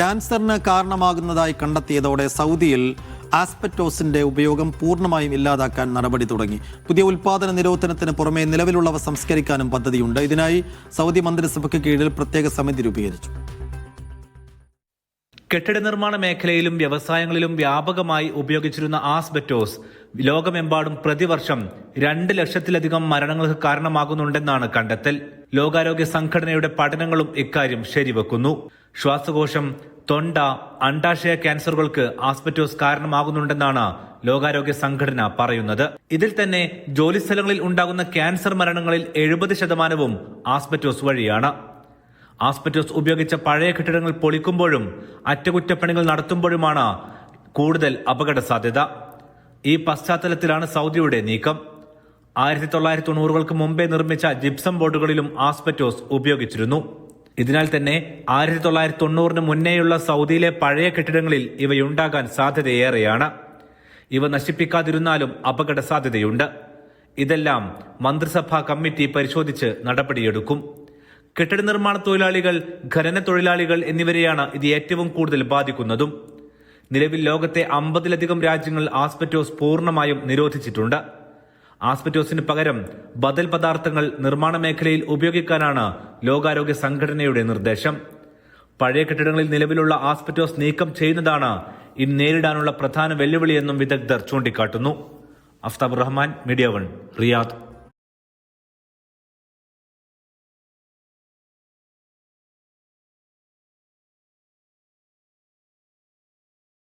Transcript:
ക്യാൻസറിന് കാരണമാകുന്നതായി കണ്ടെത്തിയതോടെ സൗദിയിൽ ആസ്പെറ്റോസിന്റെ ഉപയോഗം പൂർണ്ണമായും ഇല്ലാതാക്കാൻ നടപടി തുടങ്ങി. പുതിയ ഉൽപാദന നിരോധനത്തിന് പുറമെ നിലവിലുള്ളവ സംസ്കരിക്കാനും പദ്ധതിയുണ്ട്. ഇതിനായി സൗദി മന്ത്രിസഭയ്ക്ക് കീഴിൽ പ്രത്യേക സമിതി രൂപീകരിച്ചു. കെട്ടിട നിർമ്മാണ മേഖലയിലും വ്യവസായങ്ങളിലും വ്യാപകമായി ഉപയോഗിച്ചിരുന്ന ആസ്ബെറ്റോസ് ലോകമെമ്പാടും പ്രതിവർഷം 2 ലക്ഷത്തിലധികം മരണങ്ങൾക്ക് കാരണമാകുന്നുണ്ടെന്നാണ് കണ്ടെത്തൽ. ലോകാരോഗ്യ സംഘടനയുടെ പഠനങ്ങളും ഇക്കാര്യം ശരിവെക്കുന്നു. ശ്വാസകോശം, തൊണ്ട, അണ്ഡാശയ ക്യാൻസറുകൾക്ക് ആസ്ബെറ്റോസ് കാരണമാകുന്നുണ്ടെന്നാണ് ലോകാരോഗ്യ സംഘടന പറയുന്നത്. ഇതിൽ തന്നെ ജോലിസ്ഥലങ്ങളിൽ ഉണ്ടാകുന്ന ക്യാൻസർ മരണങ്ങളിൽ 70% ആസ്ബെറ്റോസ് വഴിയാണ്. ആസ്ബെറ്റോസ് ഉപയോഗിച്ച പഴയ കെട്ടിടങ്ങൾ പൊളിക്കുമ്പോഴും അറ്റകുറ്റപ്പണികൾ നടത്തുമ്പോഴുമാണ് കൂടുതൽ അപകട സാധ്യത. ഈ പശ്ചാത്തലത്തിലാണ് സൗദിയുടെ നീക്കം. 1990-കൾക്ക് മുമ്പേ നിർമ്മിച്ച ജിപ്സം ബോർഡുകളിലും ആസ്ബെറ്റോസ് ഉപയോഗിച്ചിരുന്നു. ഇതിനാൽ തന്നെ 1990-ന് മുന്നേയുള്ള സൗദിയിലെ പഴയ കെട്ടിടങ്ങളിൽ ഇവയുണ്ടാകാൻ സാധ്യതയേറെയാണ്. ഇവ നശിപ്പിക്കാതിരുന്നാലും അപകട സാധ്യതയുണ്ട്. ഇതെല്ലാം മന്ത്രിസഭാ കമ്മിറ്റി പരിശോധിച്ച് നടപടിയെടുക്കും. കെട്ടിട നിർമ്മാണ തൊഴിലാളികൾ, ഖനന തൊഴിലാളികൾ എന്നിവരെയാണ് ഇത് ഏറ്റവും കൂടുതൽ ബാധിക്കുന്നതും. നിലവിൽ ലോകത്തെ 50-ലധികം രാജ്യങ്ങൾ ആസ്ബെറ്റോസ് പൂർണ്ണമായും നിരോധിച്ചിട്ടുണ്ട്. ആസ്ബെറ്റോസിന് പകരം ബദൽ പദാർത്ഥങ്ങൾ നിർമ്മാണ മേഖലയിൽ ഉപയോഗിക്കാനാണ് ലോകാരോഗ്യ സംഘടനയുടെ നിർദ്ദേശം. പഴയ കെട്ടിടങ്ങളിൽ നിലവിലുള്ള ആസ്ബെറ്റോസ് നീക്കം ചെയ്യുന്നതാണ് ഇനി നേരിടാനുള്ള പ്രധാന വെല്ലുവിളിയെന്നും വിദഗ്ധർ ചൂണ്ടിക്കാട്ടുന്നു. Aftab Rahman, media 1, Riyadh.